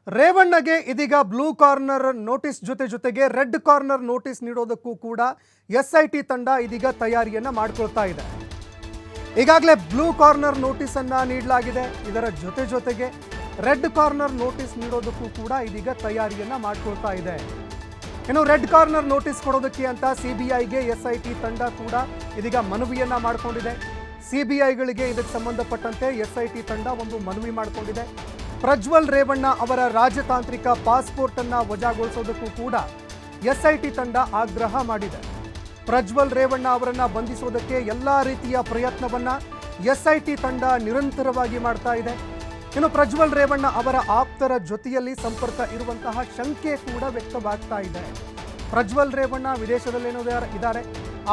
ರೇವಣ್ಣಗೆ ಇದೀಗ blue corner notice ಜೊತೆಗೆ red corner notice ನೀಡೋದಕ್ಕೂ ಕೂಡ ಎಸ್ಐಟಿ ತಂಡ ಇದೀಗ ತಯಾರಿಯನ್ನ ಮಾಡ್ಕೊಳ್ತಾ ಇದೆ. ಈಗಾಗಲೇ ಬ್ಲೂ ಕಾರ್ನರ್ ನೋಟಿಸ್ ಅನ್ನ ನೀಡಲಾಗಿದೆ. ಇದರ ಜೊತೆಗೆ ರೆಡ್ ಕಾರ್ನರ್ ನೋಟಿಸ್ ನೀಡೋದಕ್ಕೂ ಕೂಡ ಇದೀಗ ತಯಾರಿಯನ್ನ ಮಾಡ್ಕೊಳ್ತಾ ಇದೆ. ಇನ್ನು ರೆಡ್ ಕಾರ್ನರ್ ನೋಟಿಸ್ ಕೊಡೋದಕ್ಕೆ ಅಂತ ಸಿಬಿಐಗೆ ಎಸ್ಐಟಿ ತಂಡ ಕೂಡ ಇದೀಗ ಮನವಿಯನ್ನ ಮಾಡಿಕೊಂಡಿದೆ. ಸಿಬಿಐಗಳಿಗೆ ಇದಕ್ಕೆ ಸಂಬಂಧಪಟ್ಟಂತೆ ಎಸ್ಐಟಿ ತಂಡ ಒಂದು ಮನವಿ ಮಾಡಿಕೊಂಡಿದೆ. ಪ್ರಜ್ವಲ್ ರೇವಣ್ಣ ಅವರ ರಾಜತಾಂತ್ರಿಕ ಪಾಸ್ಪೋರ್ಟ್ ಅನ್ನ ವಜಾಗೊಳಿಸೋದಕ್ಕೂ ಕೂಡ ಎಸ್ಐಟಿ ತಂಡ ಆಗ್ರಹ ಮಾಡಿದೆ. ಪ್ರಜ್ವಲ್ ರೇವಣ್ಣ ಅವರನ್ನ ಬಂಧಿಸೋದಕ್ಕೆ ಎಲ್ಲಾ ರೀತಿಯ ಪ್ರಯತ್ನವನ್ನ ಎಸ್ಐಟಿ ತಂಡ ನಿರಂತರವಾಗಿ ಮಾಡ್ತಾ ಇದೆ. ಇನ್ನು ಪ್ರಜ್ವಲ್ ರೇವಣ್ಣ ಅವರ ಆಪ್ತರ ಜೊತೆಯಲ್ಲಿ ಸಂಪರ್ಕ ಇರುವಂತಹ ಶಂಕೆ ಕೂಡ ವ್ಯಕ್ತವಾಗ್ತಾ ಇದೆ. ಪ್ರಜ್ವಲ್ ರೇವಣ್ಣ ವಿದೇಶದಲ್ಲೇನೋ ಇದ್ದಾರೆ,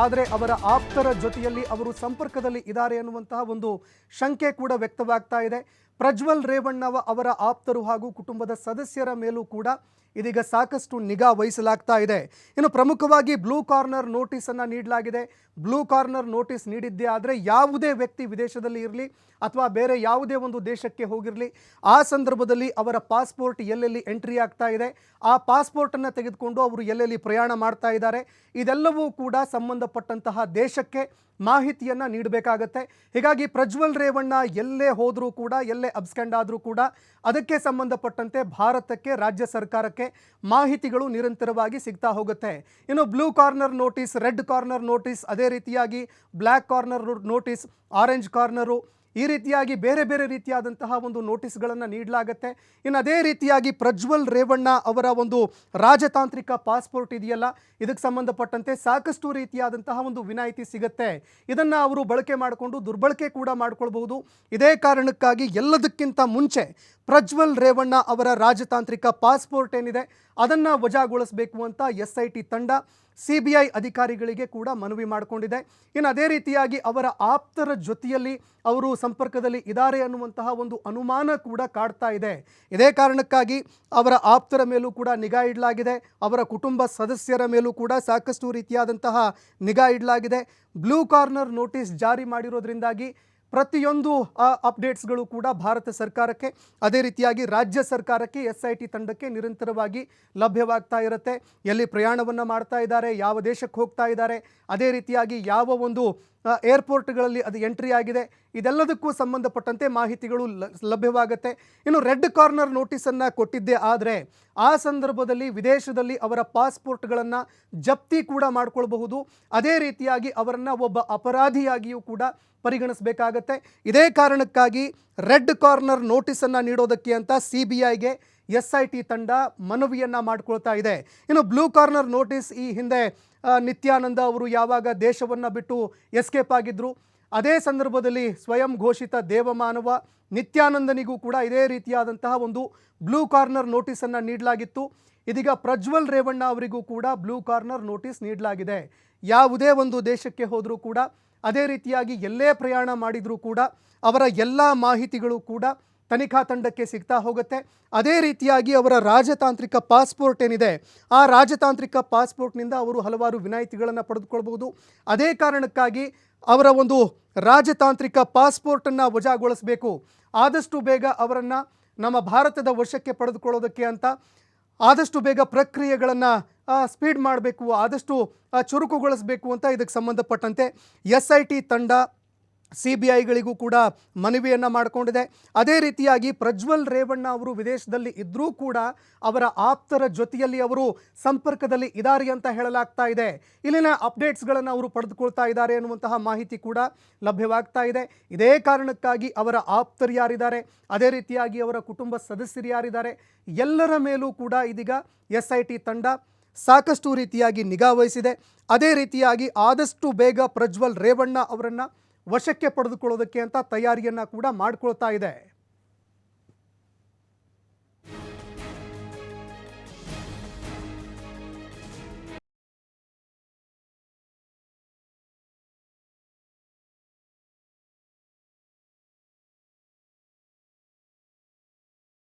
ಆದರೆ ಅವರ ಆಪ್ತರ ಜೊತೆಯಲ್ಲಿ ಅವರು ಸಂಪರ್ಕದಲ್ಲಿ ಇದ್ದಾರೆ ಅನ್ನುವಂತಹ ಒಂದು ಶಂಕೆ ಕೂಡ ವ್ಯಕ್ತವಾಗ್ತಾ ಇದೆ. ಪ್ರಜ್ವಲ್ ರೇವಣ್ಣ ಅವರ ಆಪ್ತರು ಹಾಗೂ ಕುಟುಂಬದ ಸದಸ್ಯರ ಮೇಲೂ ಕೂಡ ಇದೀಗ ಸಾಕಷ್ಟು ನಿಗಾ ವಹಿಸಲಾಗ್ತಾ ಇದೆ. ಇನ್ನು ಪ್ರಮುಖವಾಗಿ ಬ್ಲೂ ಕಾರ್ನರ್ ನೋಟಿಸ್ ಅನ್ನು ನೀಡಲಾಗಿದೆ. ಬ್ಲೂ ಕಾರ್ನರ್ ನೋಟಿಸ್ ನೀಡಿದ್ದೇ ಆದರೆ ಯಾವುದೇ ವ್ಯಕ್ತಿ ವಿದೇಶದಲ್ಲಿ ಇರಲಿ ಅಥವಾ ಬೇರೆ ಯಾವುದೇ ಒಂದು ದೇಶಕ್ಕೆ ಹೋಗಿರಲಿ, ಆ ಸಂದರ್ಭದಲ್ಲಿ ಅವರ ಪಾಸ್ಪೋರ್ಟ್ ಎಲ್ಲೆಲ್ಲಿ ಎಂಟ್ರಿ ಆಗ್ತಾ ಇದೆ, ಆ ಪಾಸ್ಪೋರ್ಟನ್ನು ತೆಗೆದುಕೊಂಡು ಅವರು ಎಲ್ಲೆಲ್ಲಿ ಪ್ರಯಾಣ ಮಾಡ್ತಾ ಇದ್ದಾರೆ, ಇದೆಲ್ಲವೂ ಕೂಡ ಸಂಬಂಧಪಟ್ಟಂತಹ ದೇಶಕ್ಕೆ ಮಾಹಿತಿಯನ್ನು ನೀಡಬೇಕಾಗತ್ತೆ. ಹೀಗಾಗಿ ಪ್ರಜ್ವಲ್ ರೇವಣ್ಣ ಎಲ್ಲೇ ಹೋದರೂ ಕೂಡ, ಎಲ್ಲೇ ಅಬ್ಸ್ಕೆಂಡ್ ಆದರೂ ಕೂಡ ಅದಕ್ಕೆ ಸಂಬಂಧಪಟ್ಟಂತೆ ಭಾರತಕ್ಕೆ, ರಾಜ್ಯ ಸರ್ಕಾರಕ್ಕೆ ಮಾಹಿತಿಗಳು ನಿರಂತರವಾಗಿ ಸಿಗ್ತಾ ಹೋಗುತ್ತೆ. ಇನ್ನು blue corner notice, red corner notice, ಅದೇ ರೀತಿಯಾಗಿ black corner notice, orange corner, ಈ ರೀತಿಯಾಗಿ ಬೇರೆ ಬೇರೆ ರೀತಿಯಾದಂತಹ ಒಂದು ನೋಟಿಸ್ಗಳನ್ನು ನೀಡಲಾಗುತ್ತೆ. ಇನ್ನು ಅದೇ ರೀತಿಯಾಗಿ ಪ್ರಜ್ವಲ್ ರೇವಣ್ಣ ಅವರ ಒಂದು ರಾಜತಾಂತ್ರಿಕ ಪಾಸ್ಪೋರ್ಟ್ ಇದೆಯಲ್ಲ, ಇದಕ್ಕೆ ಸಂಬಂಧಪಟ್ಟಂತೆ ಸಾಕಷ್ಟು ರೀತಿಯಾದಂತಹ ಒಂದು ವಿನಾಯಿತಿ ಸಿಗುತ್ತೆ. ಇದನ್ನು ಅವರು ಬಳಕೆ ಮಾಡಿಕೊಂಡು ದುರ್ಬಳಕೆ ಕೂಡ ಮಾಡ್ಕೊಳ್ಬಹುದು. ಇದೇ ಕಾರಣಕ್ಕಾಗಿ ಎಲ್ಲದಕ್ಕಿಂತ ಮುಂಚೆ ಪ್ರಜ್ವಲ್ ರೇವಣ್ಣ ಅವರ ರಾಜತಾಂತ್ರಿಕ ಪಾಸ್ಪೋರ್ಟ್ ಏನಿದೆ ಅದನ್ನು ವಜಾಗೊಳಿಸಬೇಕು ಅಂತ ಎಸ್ಐಟಿ ತಂಡ ಸಿಬಿಐ ಅಧಿಕಾರಿಗಳಿಗೆ ಕೂಡ ಮನವಿ ಮಾಡಿಕೊಂಡಿದೆ. ಇನ್ನು ಅದೇ ರೀತಿಯಾಗಿ ಅವರ ಆಪ್ತರ ಜೊತೆಯಲ್ಲಿ ಅವರು ಸಂಪರ್ಕದಲ್ಲಿ ಇದ್ದಾರೆ ಅನ್ನುವಂತಹ ಒಂದು ಅನುಮಾನ ಕೂಡ ಕಾಡ್ತಾ ಇದೆ. ಇದೇ ಕಾರಣಕ್ಕಾಗಿ ಅವರ ಆಪ್ತರ ಮೇಲೂ ಕೂಡ ನಿಗಾ ಇಡಲಾಗಿದೆ. ಅವರ ಕುಟುಂಬ ಸದಸ್ಯರ ಮೇಲೂ ಕೂಡ ಸಾಕಷ್ಟು ರೀತಿಯಾದಂತಹ ನಿಗಾ ಇಡಲಾಗಿದೆ. ಬ್ಲೂ ಕಾರ್ನರ್ ನೋಟಿಸ್ ಜಾರಿ ಮಾಡಿರೋದ್ರಿಂದಾಗಿ ಪ್ರತಿಯೊಂದು ಅಪ್ಡೇಟ್ಸ್ಗಳು ಕೂಡ ಭಾರತ ಸರ್ಕಾರಕ್ಕೆ, ಅದೇ ರೀತಿಯಾಗಿ ರಾಜ್ಯ ಸರ್ಕಾರಕ್ಕೆ, ಎಸ್ಐಟಿ ತಂಡಕ್ಕೆ ನಿರಂತರವಾಗಿ ಲಭ್ಯವಾಗ್ತಾ ಇರುತ್ತೆ. ಎಲ್ಲಿ ಪ್ರಯಾಣವನ್ನು ಮಾಡ್ತಾ ಇದ್ದಾರೆ, ಯಾವ ದೇಶಕ್ಕೆ ಹೋಗ್ತಾ ಇದ್ದಾರೆ, ಅದೇ ರೀತಿಯಾಗಿ ಯಾವ ಒಂದು ಏರ್ಪೋರ್ಟ್ಗಳಲ್ಲಿ ಅದು ಎಂಟ್ರಿ ಆಗಿದೆ, ಇದೆಲ್ಲದಕ್ಕೂ ಸಂಬಂಧಪಟ್ಟಂತೆ ಮಾಹಿತಿಗಳು ಲಭ್ಯವಾಗುತ್ತೆ. ಇನ್ನು ರೆಡ್ ಕಾರ್ನರ್ ನೋಟಿಸನ್ನು ಕೊಟ್ಟಿದ್ದೇ ಆದರೆ ಆ ಸಂದರ್ಭದಲ್ಲಿ ವಿದೇಶದಲ್ಲಿ ಅವರ ಪಾಸ್ಪೋರ್ಟ್ಗಳನ್ನು ಜಪ್ತಿ ಕೂಡ ಮಾಡಿಕೊಳ್ಬಹುದು. ಅದೇ ರೀತಿಯಾಗಿ ಅವರನ್ನು ಒಬ್ಬ ಅಪರಾಧಿಯಾಗಿಯೂ ಕೂಡ ಪರಿಗಣಿಸಬೇಕಾಗತ್ತೆ. ಇದೇ ಕಾರಣಕ್ಕಾಗಿ ರೆಡ್ ಕಾರ್ನರ್ ನೋಟಿಸನ್ನು ನೀಡೋದಕ್ಕೆ ಅಂತ ಸಿಬಿಐಗೆ ಎಸ್ಐಟಿ ತಂಡ ಮನವಿಯನ್ನು ಮಾಡಿಕೊಳ್ತಾ ಇದೆ. ಇನ್ನು ಬ್ಲೂ ಕಾರ್ನರ್ ನೋಟಿಸ್ ಈ ಹಿಂದೆ ನಿತ್ಯಾನಂದ ಅವರು ಯಾವಾಗ ದೇಶವನ್ನು ಬಿಟ್ಟು ಎಸ್ಕೇಪ್ ಆಗಿದ್ದರು, ಅದೇ ಸಂದರ್ಭದಲ್ಲಿ ಸ್ವಯಂ ಘೋಷಿತ ದೇವಮಾನವ ನಿತ್ಯಾನಂದನಿಗೂ ಕೂಡ ಇದೇ ರೀತಿಯಾದಂತಹ ಒಂದು ಬ್ಲೂ ಕಾರ್ನರ್ ನೋಟಿಸನ್ನು ನೀಡಲಾಗಿತ್ತು. ಇದೀಗ ಪ್ರಜ್ವಲ್ ರೇವಣ್ಣ ಅವರಿಗೂ ಕೂಡ ಬ್ಲೂ ಕಾರ್ನರ್ ನೋಟಿಸ್ ನೀಡಲಾಗಿದೆ. ಯಾವುದೇ ಒಂದು ದೇಶಕ್ಕೆ ಹೋದರೂ ಕೂಡ, ಅದೇ ರೀತಿಯಾಗಿ ಎಲ್ಲೇ ಪ್ರಯಾಣ ಮಾಡಿದರೂ ಕೂಡ ಅವರ ಎಲ್ಲ ಮಾಹಿತಿಗಳು ಕೂಡ ತನಿಖಾ ತಂಡಕ್ಕೆ ಸಿಗ್ತಾ ಹೋಗುತ್ತೆ. ಅದೇ ರೀತಿಯಾಗಿ ಅವರ ರಾಜತಾಂತ್ರಿಕ ಪಾಸ್ಪೋರ್ಟ್ ಏನಿದೆ, ಆ ರಾಜತಾಂತ್ರಿಕ ಪಾಸ್ಪೋರ್ಟ್ನಿಂದ ಅವರು ಹಲವಾರು ವಿನಾಯಿತಿಗಳನ್ನು ಪಡೆದುಕೊಳ್ಬಹುದು. ಅದೇ ಕಾರಣಕ್ಕಾಗಿ ಅವರ ಒಂದು ರಾಜತಾಂತ್ರಿಕ ಪಾಸ್ಪೋರ್ಟನ್ನು ವಜಾಗೊಳಿಸಬೇಕು, ಆದಷ್ಟು ಬೇಗ ಅವರನ್ನು ನಮ್ಮ ಭಾರತದ ವಶಕ್ಕೆ ಪಡೆದುಕೊಳ್ಳೋದಕ್ಕೆ ಅಂತ ಆದಷ್ಟು ಬೇಗ ಪ್ರಕ್ರಿಯೆಗಳನ್ನು ಸ್ಪೀಡ್ ಮಾಡಬೇಕು, ಆದಷ್ಟು ಚುರುಕುಗೊಳಿಸಬೇಕು ಅಂತ ಇದಕ್ಕೆ ಸಂಬಂಧಪಟ್ಟಂತೆ ಎಸ್ಐಟಿ ತಂಡ ಸಿಬಿಐಗಳಿಗೂ ಕೂಡ ಮನವಿಯನ್ನು ಮಾಡಿಕೊಂಡಿದೆ. ಅದೇ ರೀತಿಯಾಗಿ ಪ್ರಜ್ವಲ್ ರೇವಣ್ಣ ಅವರು ವಿದೇಶದಲ್ಲಿ ಇದ್ದರೂ ಕೂಡ ಅವರ ಆಪ್ತರ ಜೊತೆಯಲ್ಲಿ ಅವರು ಸಂಪರ್ಕದಲ್ಲಿ ಇದ್ದಾರೆ ಅಂತ ಹೇಳಲಾಗ್ತಾ ಇದೆ. ಇಲ್ಲಿನ ಅಪ್ಡೇಟ್ಸ್ಗಳನ್ನು ಅವರು ಪಡೆದುಕೊಳ್ತಾ ಇದ್ದಾರೆ ಅನ್ನುವಂತಹ ಮಾಹಿತಿ ಕೂಡ ಲಭ್ಯವಾಗ್ತಾ ಇದೆ. ಇದೇ ಕಾರಣಕ್ಕಾಗಿ ಅವರ ಆಪ್ತರು ಯಾರಿದ್ದಾರೆ, ಅದೇ ರೀತಿಯಾಗಿ ಅವರ ಕುಟುಂಬ ಸದಸ್ಯರು ಯಾರಿದ್ದಾರೆ, ಎಲ್ಲರ ಮೇಲೂ ಕೂಡ ಇದೀಗ ಎಸ್ಐಟಿ ತಂಡ ಸಾಕಷ್ಟು ರೀತಿಯಾಗಿ ನಿಗಾ ವಹಿಸಿದೆ. ಅದೇ ರೀತಿಯಾಗಿ ಆದಷ್ಟು ಬೇಗ ಪ್ರಜ್ವಲ್ ರೇವಣ್ಣ ಅವರನ್ನು ವಶಕ್ಕೆ ಪಡೆದುಕೊಳ್ಳೋದಕ್ಕೆ ಅಂತ ತಯಾರಿಯನ್ನು ಕೂಡ ಮಾಡಿಕೊಳ್ತಾ ಇದೆ.